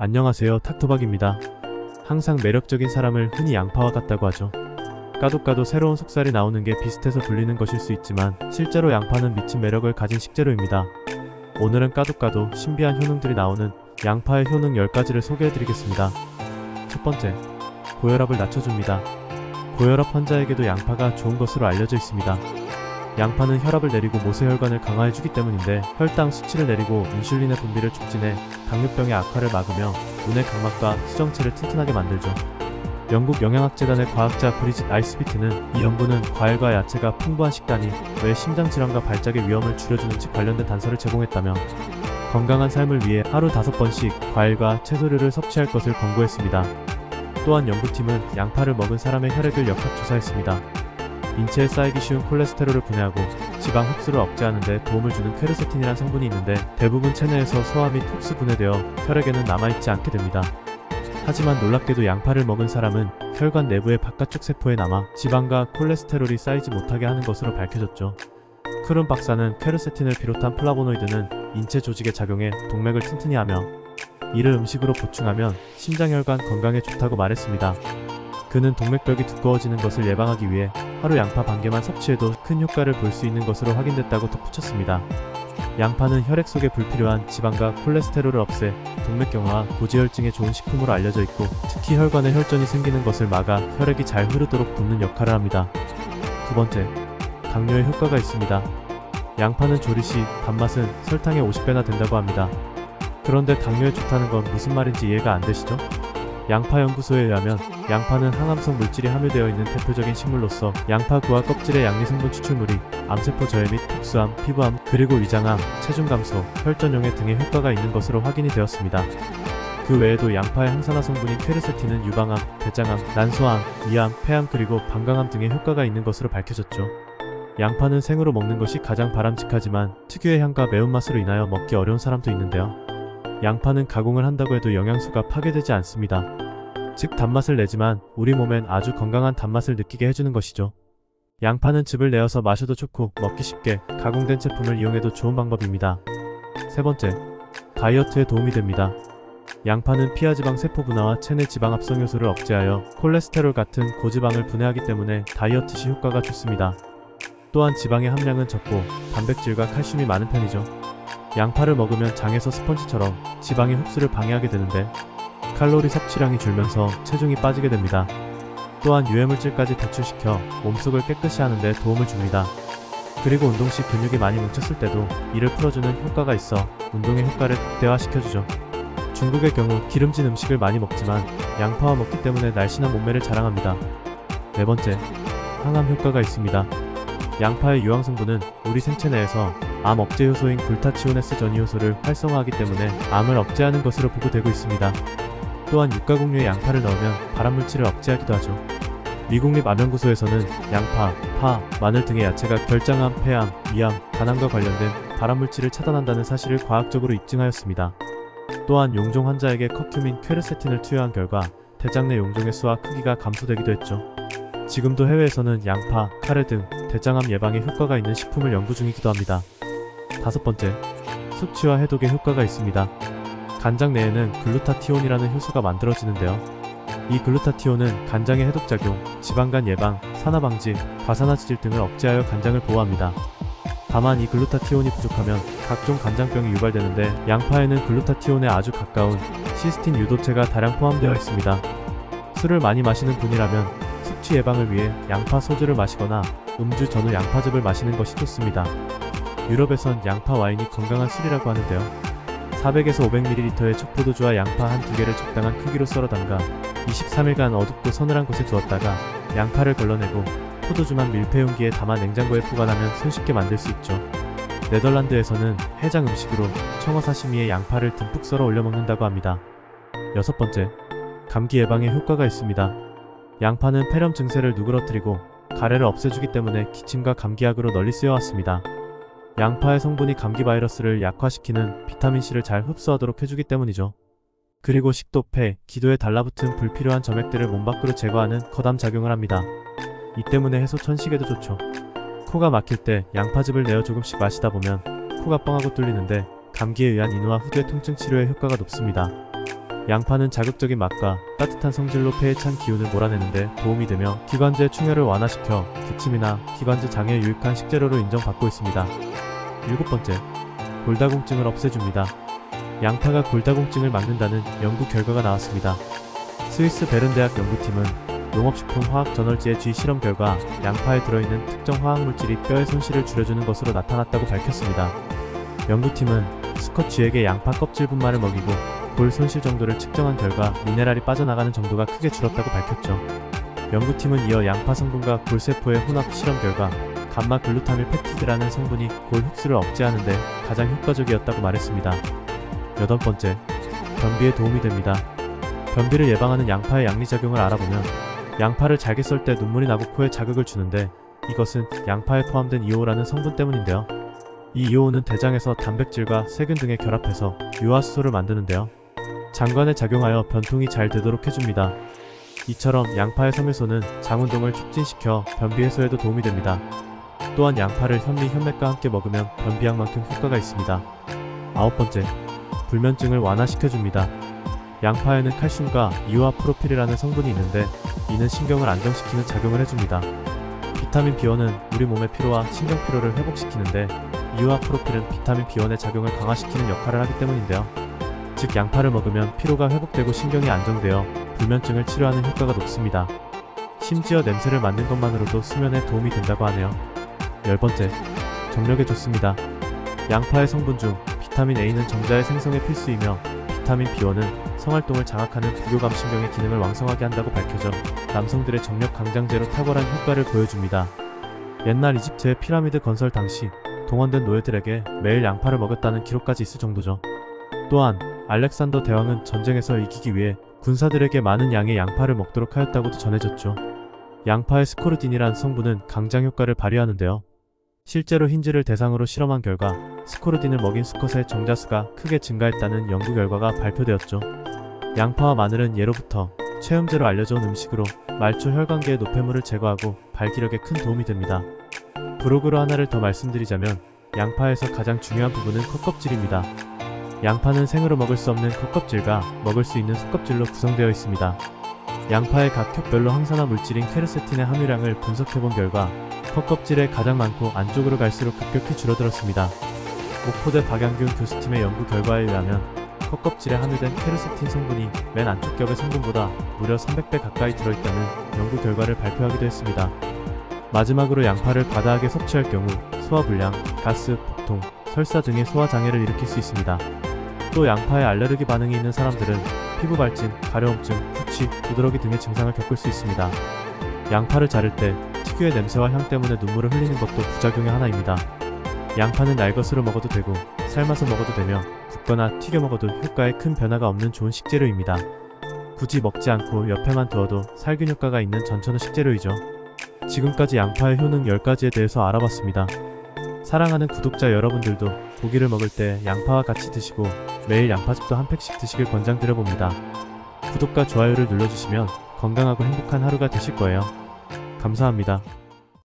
안녕하세요, 탁토박입니다. 항상 매력적인 사람을 흔히 양파와 같다고 하죠. 까도 새로운 속살이 나오는 게 비슷해서 불리는 것일 수 있지만 실제로 양파는 미친 매력을 가진 식재료입니다. 오늘은 까도 신비한 효능들이 나오는 양파의 효능 10가지를 소개해드리겠습니다. 첫 번째, 고혈압을 낮춰줍니다. 고혈압 환자에게도 양파가 좋은 것으로 알려져 있습니다. 양파는 혈압을 내리고 모세혈관을 강화해주기 때문인데 혈당 수치를 내리고 인슐린의 분비를 촉진해 당뇨병의 악화를 막으며 눈의 각막과 수정체를 튼튼하게 만들죠. 영국 영양학재단의 과학자 브리짓 아이스비트는 이 연구는 과일과 야채가 풍부한 식단이 뇌 심장질환과 발작의 위험을 줄여주는지 관련된 단서를 제공했다며 건강한 삶을 위해 하루 5번씩 과일과 채소류를 섭취할 것을 권고했습니다. 또한 연구팀은 양파를 먹은 사람의 혈액을 역학조사했습니다. 인체에 쌓이기 쉬운 콜레스테롤을 분해하고 지방 흡수를 억제하는 데 도움을 주는 퀘르세틴이란 성분이 있는데 대부분 체내에서 소화 및 흡수 분해되어 혈액에는 남아있지 않게 됩니다. 하지만 놀랍게도 양파를 먹은 사람은 혈관 내부의 바깥쪽 세포에 남아 지방과 콜레스테롤이 쌓이지 못하게 하는 것으로 밝혀졌죠. 크룬 박사는 퀘르세틴을 비롯한 플라보노이드는 인체 조직에 작용해 동맥을 튼튼히 하며 이를 음식으로 보충하면 심장혈관 건강에 좋다고 말했습니다. 그는 동맥벽이 두꺼워지는 것을 예방하기 위해 하루 양파 반 개만 섭취해도 큰 효과를 볼 수 있는 것으로 확인됐다고 덧붙였습니다. 양파는 혈액 속에 불필요한 지방과 콜레스테롤을 없애 동맥 경화와 고지혈증에 좋은 식품으로 알려져 있고 특히 혈관에 혈전이 생기는 것을 막아 혈액이 잘 흐르도록 돕는 역할을 합니다. 두 번째, 당뇨에 효과가 있습니다. 양파는 조리 시 단맛은 설탕의 50배나 된다고 합니다. 그런데 당뇨에 좋다는 건 무슨 말인지 이해가 안 되시죠? 양파연구소에 의하면 양파는 항암성 물질이 함유되어 있는 대표적인 식물로서 양파구와 껍질의 양리성분 추출물이 암세포 저해 및 톡수암, 피부암, 그리고 위장암, 체중 감소, 혈전용해 등의 효과가 있는 것으로 확인이 되었습니다. 그 외에도 양파의 항산화 성분인 퀘르세틴은 유방암, 대장암, 난소암, 위암, 폐암 그리고 방광암 등의 효과가 있는 것으로 밝혀졌죠. 양파는 생으로 먹는 것이 가장 바람직하지만 특유의 향과 매운맛으로 인하여 먹기 어려운 사람도 있는데요. 양파는 가공을 한다고 해도 영양소가 파괴되지 않습니다. 즉 단맛을 내지만 우리 몸엔 아주 건강한 단맛을 느끼게 해주는 것이죠. 양파는 즙을 내어서 마셔도 좋고 먹기 쉽게 가공된 제품을 이용해도 좋은 방법입니다. 세 번째, 다이어트에 도움이 됩니다. 양파는 피하지방 세포 분화와 체내 지방 합성 요소를 억제하여 콜레스테롤 같은 고지방을 분해하기 때문에 다이어트 시 효과가 좋습니다. 또한 지방의 함량은 적고 단백질과 칼슘이 많은 편이죠. 양파를 먹으면 장에서 스펀지처럼 지방의 흡수를 방해하게 되는데 칼로리 섭취량이 줄면서 체중이 빠지게 됩니다. 또한 유해물질까지 배출시켜 몸속을 깨끗이 하는 데 도움을 줍니다. 그리고 운동 시 근육이 많이 뭉쳤을 때도 이를 풀어주는 효과가 있어 운동의 효과를 극대화시켜주죠. 중국의 경우 기름진 음식을 많이 먹지만 양파와 먹기 때문에 날씬한 몸매를 자랑합니다. 네 번째, 항암 효과가 있습니다. 양파의 유황성분은 우리 생체 내에서 암 억제 효소인 글타치오네스 전이효소를 활성화하기 때문에 암을 억제하는 것으로 보고되고 있습니다. 또한 육가공유에 양파를 넣으면 발암물질을 억제하기도 하죠. 미국립 암연구소에서는 양파, 파, 마늘 등의 야채가 결장암, 폐암, 위암, 간암과 관련된 발암물질을 차단한다는 사실을 과학적으로 입증하였습니다. 또한 용종 환자에게 커큐민 퀘르세틴을 투여한 결과 대장 내 용종의 수와 크기가 감소되기도 했죠. 지금도 해외에서는 양파, 카레 등 대장암 예방에 효과가 있는 식품을 연구 중이기도 합니다. 다섯 번째, 숙취와 해독에 효과가 있습니다. 간장 내에는 글루타티온이라는 효소가 만들어지는데요. 이 글루타티온은 간장의 해독작용, 지방간 예방, 산화 방지, 과산화지질 등을 억제하여 간장을 보호합니다. 다만 이 글루타티온이 부족하면 각종 간장병이 유발되는데 양파에는 글루타티온에 아주 가까운 시스틴 유도체가 다량 포함되어 있습니다. 술을 많이 마시는 분이라면 숙취 예방을 위해 양파 소주를 마시거나 음주 전후 양파즙을 마시는 것이 좋습니다. 유럽에선 양파 와인이 건강한 술이라고 하는데요. 400에서 500ml의 척포도주와 양파 한두 개를 적당한 크기로 썰어 담가 23일간 어둡고 서늘한 곳에 두었다가 양파를 걸러내고 포도주만 밀폐용기에 담아 냉장고에 보관하면 손쉽게 만들 수 있죠. 네덜란드에서는 해장 음식으로 청어 사시미에 양파를 듬뿍 썰어 올려 먹는다고 합니다. 여섯 번째, 감기 예방에 효과가 있습니다. 양파는 폐렴 증세를 누그러뜨리고 가래를 없애주기 때문에 기침과 감기약으로 널리 쓰여왔습니다. 양파의 성분이 감기 바이러스를 약화시키는 비타민C를 잘 흡수하도록 해주기 때문이죠. 그리고 식도, 폐, 기도에 달라붙은 불필요한 점액들을 몸 밖으로 제거하는 거담 작용을 합니다. 이 때문에 해소 천식에도 좋죠. 코가 막힐 때 양파즙을 내어 조금씩 마시다 보면 코가 뻥하고 뚫리는데 감기에 의한 인후와 후두의 통증 치료에 효과가 높습니다. 양파는 자극적인 맛과 따뜻한 성질로 폐에 찬 기운을 몰아내는데 도움이 되며 기관지의 충혈을 완화시켜 기침이나 기관지 장애에 유익한 식재료로 인정받고 있습니다. 7번째, 골다공증을 없애줍니다. 양파가 골다공증을 막는다는 연구 결과가 나왔습니다. 스위스 베른 대학 연구팀은 농업식품화학저널지의 쥐 실험 결과 양파에 들어있는 특정 화학물질이 뼈의 손실을 줄여주는 것으로 나타났다고 밝혔습니다. 연구팀은 수컷 쥐에게 양파 껍질분말을 먹이고 골 손실 정도를 측정한 결과 미네랄이 빠져나가는 정도가 크게 줄었다고 밝혔죠. 연구팀은 이어 양파 성분과 골세포의 혼합 실험 결과 감마글루타밀 펩티드라는 성분이 골 흡수를 억제하는 데 가장 효과적이었다고 말했습니다. 8번째, 변비에 도움이 됩니다. 변비를 예방하는 양파의 양리작용을 알아보면 양파를 잘게 썰 때 눈물이 나고 코에 자극을 주는데 이것은 양파에 포함된 이오라는 성분 때문인데요. 이 이오는 대장에서 단백질과 세균 등에 결합해서 유화수소를 만드는데요. 장관에 작용하여 변통이 잘 되도록 해줍니다. 이처럼 양파의 섬유소는 장 운동을 촉진시켜 변비 해소에도 도움이 됩니다. 또한 양파를 현미, 현맥과 함께 먹으면 변비약만큼 효과가 있습니다. 9번째, 불면증을 완화시켜줍니다. 양파에는 칼슘과 이오아프로필이라는 성분이 있는데 이는 신경을 안정시키는 작용을 해줍니다. 비타민 B1은 우리 몸의 피로와 신경피로를 회복시키는데 이오아프로필은 비타민 B1의 작용을 강화시키는 역할을 하기 때문인데요. 즉 양파를 먹으면 피로가 회복되고 신경이 안정되어 불면증을 치료하는 효과가 높습니다. 심지어 냄새를 맡는 것만으로도 수면에 도움이 된다고 하네요. 10번째, 정력에 좋습니다. 양파의 성분 중 비타민 A는 정자의 생성에 필수이며 비타민 B1은 성활동을 장악하는 부교감신경의 기능을 왕성하게 한다고 밝혀져 남성들의 정력 강장제로 탁월한 효과를 보여줍니다. 옛날 이집트의 피라미드 건설 당시 동원된 노예들에게 매일 양파를 먹였다는 기록까지 있을 정도죠. 또한 알렉산더 대왕은 전쟁에서 이기기 위해 군사들에게 많은 양의 양파를 먹도록 하였다고도 전해졌죠. 양파의 스코르딘이란 성분은 강장 효과를 발휘하는데요. 실제로 흰쥐를 대상으로 실험한 결과 스코르딘을 먹인 수컷의 정자수가 크게 증가했다는 연구 결과가 발표되었죠. 양파와 마늘은 예로부터 체험제로 알려져 온 음식으로 말초 혈관계의 노폐물을 제거하고 발기력에 큰 도움이 됩니다. 브로그로 하나를 더 말씀드리자면 양파에서 가장 중요한 부분은 컵껍질입니다. 양파는 생으로 먹을 수 없는 컵껍질과 먹을 수 있는 속껍질로 구성되어 있습니다. 양파의 각 겹별로 항산화 물질인 케르세틴의 함유량을 분석해본 결과 컵껍질에 가장 많고 안쪽으로 갈수록 급격히 줄어들었습니다. 목포대 박양균 교수팀의 연구 결과에 의하면 컵껍질에 함유된 케르세틴 성분이 맨 안쪽 겹의 성분보다 무려 300배 가까이 들어있다는 연구 결과를 발표하기도 했습니다. 마지막으로 양파를 과다하게 섭취할 경우 소화불량, 가스, 복통, 설사 등의 소화장애를 일으킬 수 있습니다. 또 양파에 알레르기 반응이 있는 사람들은 피부 발진, 가려움증, 후취, 두드러기 등의 증상을 겪을 수 있습니다. 양파를 자를 때 특유의 냄새와 향 때문에 눈물을 흘리는 것도 부작용의 하나입니다. 양파는 날 것으로 먹어도 되고 삶아서 먹어도 되며 굽거나 튀겨 먹어도 효과에 큰 변화가 없는 좋은 식재료입니다. 굳이 먹지 않고 옆에만 두어도 살균 효과가 있는 전천후 식재료이죠. 지금까지 양파의 효능 10가지에 대해서 알아봤습니다. 사랑하는 구독자 여러분들도 고기를 먹을 때 양파와 같이 드시고 매일 양파즙도 한 팩씩 드시길 권장드려봅니다. 구독과 좋아요를 눌러주시면 건강하고 행복한 하루가 되실 거예요. 감사합니다.